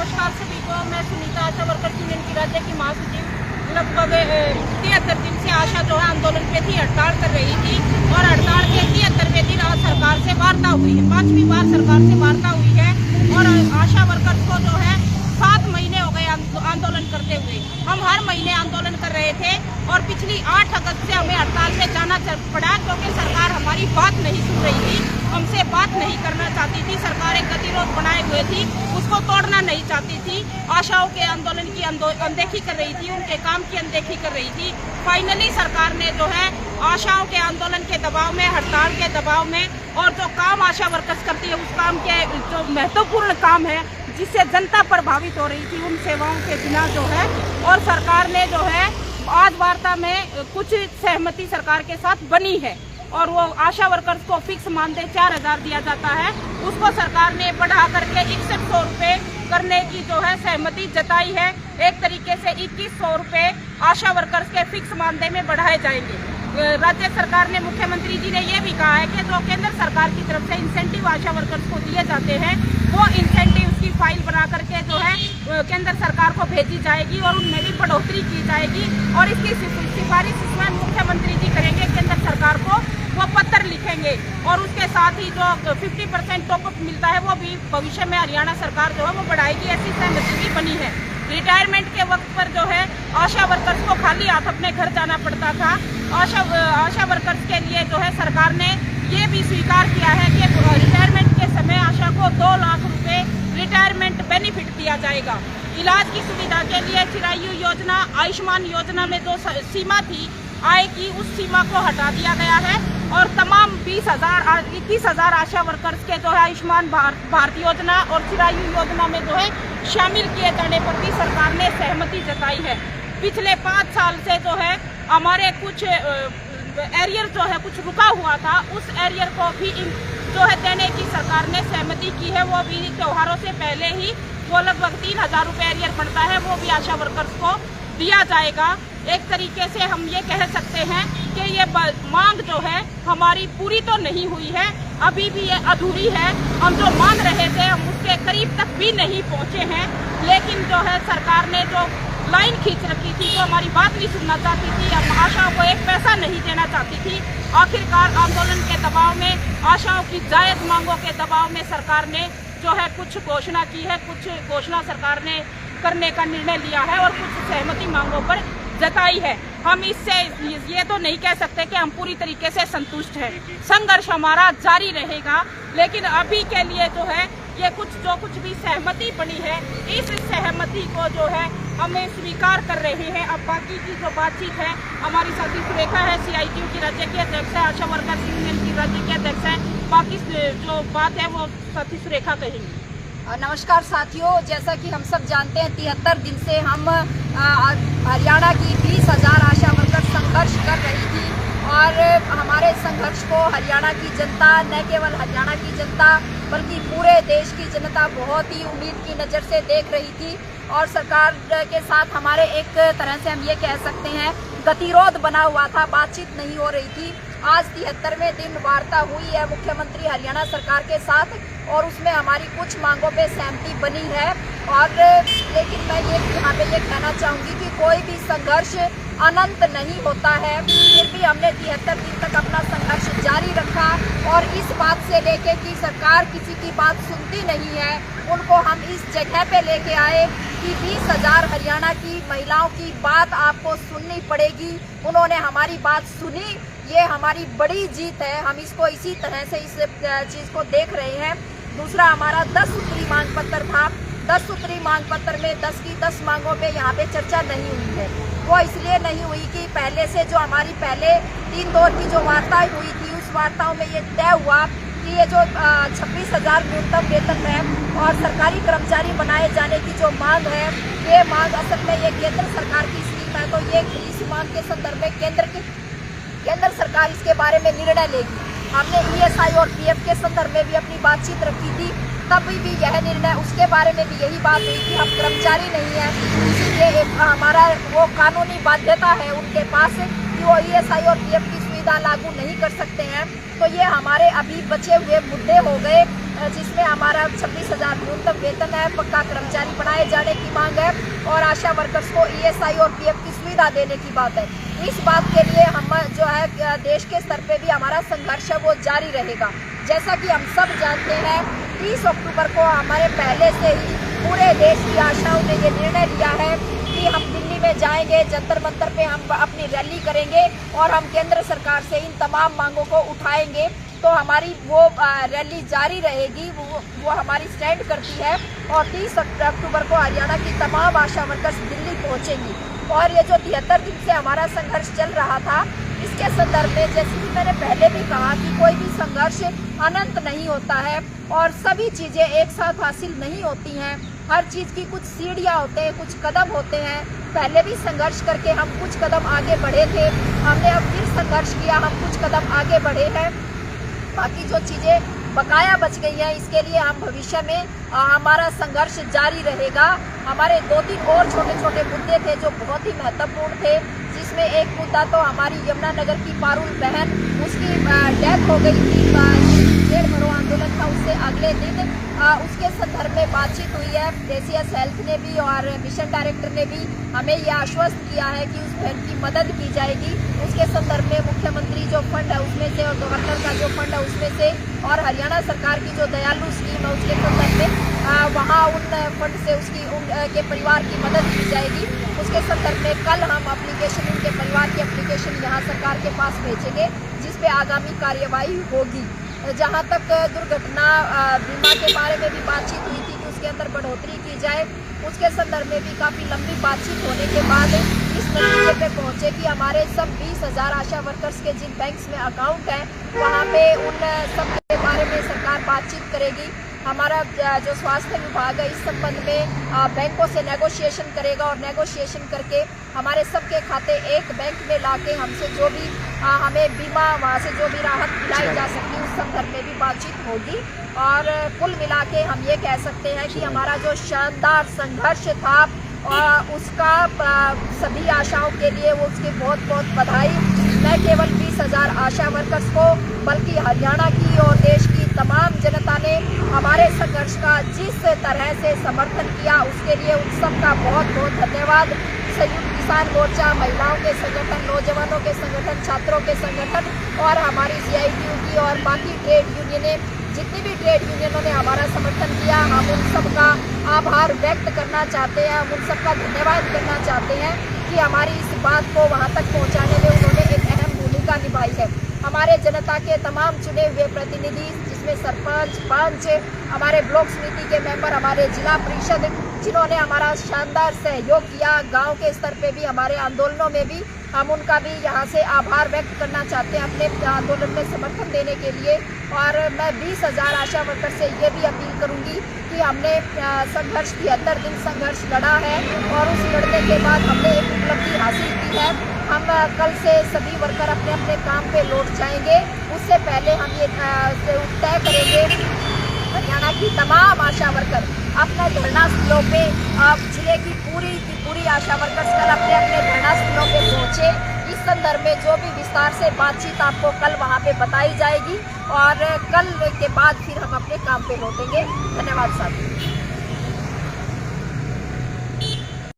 नमस्कार सभी को। मैं सुनीता, आशा वर्कर्स यूनियन की राज्य की महासचिव। लगभग 73 दिन से आशा जो है आंदोलन पे थी, हड़ताल कर रही थी और हड़ताल के 73वें दिन आज सरकार से वार्ता हुई है। 5वीं बार सरकार से वार्ता हुई है और आशा वर्कर्स को जो है 7 महीने हो गए आंदोलन करते हुए। हम हर महीने आंदोलन कर रहे थे और पिछली 8 अगस्त से हमें हड़ताल पे जाना पड़ा क्योंकि सरकार हमारी बात नहीं सुन रही थी, हमसे बात नहीं करना चाहती थी। सरकार एक गतिरोध बनाए हुए थी, उसको तोड़ना नहीं चाहती थी। आशाओं के आंदोलन की अनदेखी कर रही थी, उनके काम की अनदेखी कर रही थी। फाइनली सरकार ने जो है आशाओं के आंदोलन के दबाव में, हड़ताल के दबाव में और जो काम आशा वर्कर्स करती है उस काम के जो महत्वपूर्ण काम है जिससे जनता प्रभावित हो रही थी, उन सेवाओं के बिना जो है और सरकार ने जो है आज वार्ता में कुछ सहमति सरकार के साथ बनी है और वो आशा वर्कर्स को फिक्स मानदेय 4000 दिया जाता है, उसको सरकार ने बढ़ा करके 6100 रुपये करने की जो है सहमति जताई है। एक तरीके से 2100 रुपये आशा वर्कर्स के फिक्स मानदेय में बढ़ाए जाएंगे। राज्य सरकार ने, मुख्यमंत्री जी ने ये भी कहा है कि जो केंद्र सरकार की तरफ से इंसेंटिव आशा वर्कर्स को दिए जाते हैं वो इंसेंटिव की फाइल बना करके जो है केंद्र सरकार को भेजी जाएगी और उनमें भी बढ़ोतरी की जाएगी और इसकी सिफारिश स्वयं मुख्यमंत्री जी करेंगे। केंद्र सरकार को वो पत्र लिखेंगे और उसके साथ ही जो 50% टॉपअप मिलता है वो भी भविष्य में हरियाणा सरकार जो है वो बढ़ाएगी, ऐसी सहमति भी बनी है। रिटायरमेंट के वक्त पर जो है आशा वर्कर्स को खाली हाथ अपने घर जाना पड़ता था। आशा वर्कर्स के लिए जो है सरकार ने ये भी स्वीकार किया है कि रिटायरमेंट के समय आशा को 2 लाख रुपए रिटायरमेंट बेनिफिट दिया जाएगा। इलाज की सुविधा के लिए चिरायु योजना, आयुष्मान योजना में जो सीमा थी आय की, उस सीमा को हटा दिया गया है और तमाम 21,000 आशा वर्कर्स के जो है आयुष्मान भारत योजना और चिरायु योजना में जो है शामिल किए जाने पर भी सरकार ने सहमति जताई है। पिछले 5 साल से जो है हमारे कुछ एरियर जो है कुछ रुका हुआ था, उस एरियर को भी जो है देने की सरकार ने सहमति की है। वो भी त्योहारों से पहले ही वो लगभग 3000 रुपये एरियर बढ़ता है, वो भी आशा वर्कर्स को दिया जाएगा। एक तरीके से हम ये कह सकते हैं कि ये मांग जो है हमारी पूरी तो नहीं हुई है, अभी भी ये अधूरी है। हम जो मांग रहे थे हम उसके करीब तक भी नहीं पहुंचे हैं, लेकिन जो है सरकार ने जो लाइन खींच रखी थी, जो हमारी बात नहीं सुनना चाहती थी, हम आशाओं को एक पैसा नहीं देना चाहती थी, आखिरकार आंदोलन के दबाव में, आशाओं की जायज मांगों के दबाव में सरकार ने जो है कुछ घोषणा की है, कुछ घोषणा सरकार ने करने का निर्णय लिया है और कुछ सहमति मांगों पर जताई है। हम इससे ये तो नहीं कह सकते कि हम पूरी तरीके से संतुष्ट हैं। संघर्ष हमारा जारी रहेगा, लेकिन अभी के लिए जो है ये जो कुछ भी सहमति बनी है, इस सहमति को जो है हमें स्वीकार कर रहे हैं। अब बाकी की जो बातचीत है, हमारी साथी सुरेखा है, CITU की राज्य की अध्यक्ष है, आशा वर्कर्स यूनियन की राज्य की अध्यक्ष है, बाकी जो बात है वो साथी सुरेखा कहेंगी। नमस्कार साथियों, जैसा कि हम सब जानते हैं 73 दिन से हम हरियाणा की 20,000 आशा वर्कर्स संघर्ष कर रही थी और हमारे संघर्ष को हरियाणा की जनता, न केवल हरियाणा की जनता बल्कि पूरे देश की जनता बहुत ही उम्मीद की नज़र से देख रही थी और सरकार के साथ हमारे एक तरह से हम ये कह सकते हैं गतिरोध बना हुआ था, बातचीत नहीं हो रही थी। आज 73वें दिन वार्ता हुई है मुख्यमंत्री हरियाणा सरकार के साथ और उसमें हमारी कुछ मांगों पे सहमति बनी है और लेकिन मैं यहाँ पे ये कहना चाहूँगी कि कोई भी संघर्ष अनंत नहीं होता है। फिर भी हमने 73 दिन तक अपना संघर्ष जारी रखा और इस बात से लेके कि सरकार किसी की बात सुनती नहीं है, उनको हम इस जगह पे लेके आए कि 20,000 हरियाणा की महिलाओं की बात आपको सुननी पड़ेगी। उन्होंने हमारी बात सुनी, ये हमारी बड़ी जीत है। हम इसको इसी तरह से इस चीज़ को देख रहे हैं। दूसरा हमारा 10 सूत्री मांग पत्र था। 10 सूत्री मांग पत्र में 10 की 10 मांगों पे यहाँ पे चर्चा नहीं हुई है। वो इसलिए नहीं हुई कि पहले से जो हमारी पहले 3 दौर की जो वार्ताएं हुई थी, उस वार्ताओं में ये तय हुआ कि ये जो 26,000 न्यूनतम वेतन है और सरकारी कर्मचारी बनाए जाने की जो मांग है, ये मांग असल में ये केंद्र सरकार की स्कीम है, तो ये इस मांग के संदर्भ में केंद्र सरकार इसके बारे में निर्णय लेगी। हमने ESI और PF के संदर्भ में भी अपनी बातचीत रखी थी, तब भी यह निर्णय, उसके बारे में भी यही बात हुई कि हम कर्मचारी नहीं हैं, इसीलिए हमारा वो कानूनी बाध्यता है उनके पास कि वो ESI और PF की सुविधा लागू नहीं कर सकते हैं। तो ये हमारे अभी बचे हुए मुद्दे हो गए जिसमें हमारा 26,000 न्यूनतम वेतन है, पक्का कर्मचारी बनाए जाने की मांग है और आशा वर्कर्स को ESI और PF की सुविधा देने की बात है। इस बात के लिए हम जो है देश के स्तर पे भी हमारा संघर्ष है वो जारी रहेगा। जैसा कि हम सब जानते हैं 30 अक्टूबर को हमारे पहले से ही पूरे देश की आशाओं ने ये निर्णय लिया है कि हम दिल्ली में जाएंगे, जंतर मंतर पे हम अपनी रैली करेंगे और हम केंद्र सरकार से इन तमाम मांगों को उठाएंगे। तो हमारी वो रैली जारी रहेगी, वो हमारी स्टैंड करती है और 30 अक्टूबर को हरियाणा की तमाम आशा वर्कर्स दिल्ली पहुंचेंगी। और ये जो 73 दिन से हमारा संघर्ष चल रहा था, इसके संदर्भ में जैसे कि मैंने पहले भी कहा कि कोई भी संघर्ष अनंत नहीं होता है और सभी चीज़ें एक साथ हासिल नहीं होती हैं। हर चीज़ की कुछ सीढ़ियाँ होते हैं, कुछ कदम होते हैं। पहले भी संघर्ष करके हम कुछ कदम आगे बढ़े थे, हमने अब फिर संघर्ष किया, हम कुछ कदम आगे बढ़े हैं। बाकी जो चीज़ें बकाया बच गई हैं, इसके लिए हम भविष्य में हमारा संघर्ष जारी रहेगा। हमारे 2-3 और छोटे छोटे मुद्दे थे जो बहुत ही महत्वपूर्ण थे, जिसमें एक मुद्दा तो हमारी यमुनानगर की पारुल बहन, उसकी डेथ हो गई थी, डेढ़ भरो आंदोलन था उससे अगले दिन, उसके संदर्भ में बातचीत हुई है। ACS हेल्थ ने भी और मिशन डायरेक्टर ने भी हमें यह आश्वस्त किया है कि उस बहन की मदद की जाएगी। उसके संदर्भ में मुख्यमंत्री जो फंड है उसमें से और गवर्नर का जो फंड है उसमें से और हरियाणा सरकार की जो दयालु स्कीम है उसके संदर्भ में वहाँ उन फंड से के परिवार की मदद की जाएगी। उसके संदर्भ में कल हम एप्लीकेशन, उनके परिवार की एप्लीकेशन यहाँ सरकार के पास भेजेंगे, जिस पे आगामी कार्यवाही होगी। जहाँ तक दुर्घटना बीमा के बारे में भी बातचीत हुई थी कि उसके अंदर बढ़ोतरी की जाए, उसके संदर्भ में भी काफ़ी लंबी बातचीत होने के बाद इस नतीजे पे पहुँचे कि हमारे सब 20,000 आशा वर्कर्स के जिन बैंक्स में अकाउंट हैं वहाँ पे उन सब के बारे में सरकार बातचीत करेगी। हमारा जो स्वास्थ्य विभाग है इस संबंध में बैंकों से नेगोशिएशन करेगा और नेगोशिएशन करके हमारे सबके खाते एक बैंक में लाके हमसे जो भी हमें बीमा, वहाँ से जो भी राहत दिलाई जा सकती है उस संदर्भ में भी बातचीत होगी। और कुल मिला के हम ये कह सकते हैं कि हमारा जो शानदार संघर्ष था उसका सभी आशाओं के लिए वो उसकी बहुत बहुत बधाई। मैं केवल 20,000 आशा वर्कर्स को बल्कि हरियाणा की और देश की तमाम जनता ने हमारे संघर्ष का जिस तरह से समर्थन किया उसके लिए उन सबका बहुत बहुत धन्यवाद। संयुक्त किसान मोर्चा, महिलाओं के संगठन, नौजवानों के संगठन, छात्रों के संगठन और हमारी CITU की और बाकी ट्रेड यूनियनें, जितनी भी ट्रेड यूनियनों ने हमारा समर्थन किया, हम उन सबका आभार व्यक्त करना चाहते हैं, हम उन सबका धन्यवाद करना चाहते हैं कि हमारी इस बात को वहाँ तक पहुँचाने में उन्होंने एक अहम भूमिका निभाई है। हमारे जनता के तमाम चुने हुए प्रतिनिधि, जिसमें सरपंच, पंच, हमारे ब्लॉक समिति के मेंबर, हमारे जिला परिषद, जिन्होंने हमारा शानदार सहयोग किया, गांव के स्तर पे भी हमारे आंदोलनों में भी हम उनका भी यहाँ से आभार व्यक्त करना चाहते हैं अपने आंदोलन में समर्थन देने के लिए। और मैं 20,000 आशा वर्कर से ये भी अपील करूँगी कि हमने संघर्ष 73 दिन संघर्ष लड़ा है और उस लड़ने के बाद हमने एक उपलब्धि हासिल की है। हम कल से सभी वर्कर अपने अपने काम पे लौट जाएंगे। उससे पहले हम ये तय करेंगे हरियाणा की तमाम आशा वर्कर अपने धरना स्थलों पे, जिले की पूरी आशा वर्कर्स कल अपने अपने धरना स्थलों पे पहुँचे। इस संदर्भ में जो भी विस्तार से बातचीत आपको कल वहाँ पे बताई जाएगी और कल के बाद फिर हम अपने काम पे लौटेंगे। धन्यवाद साथियों।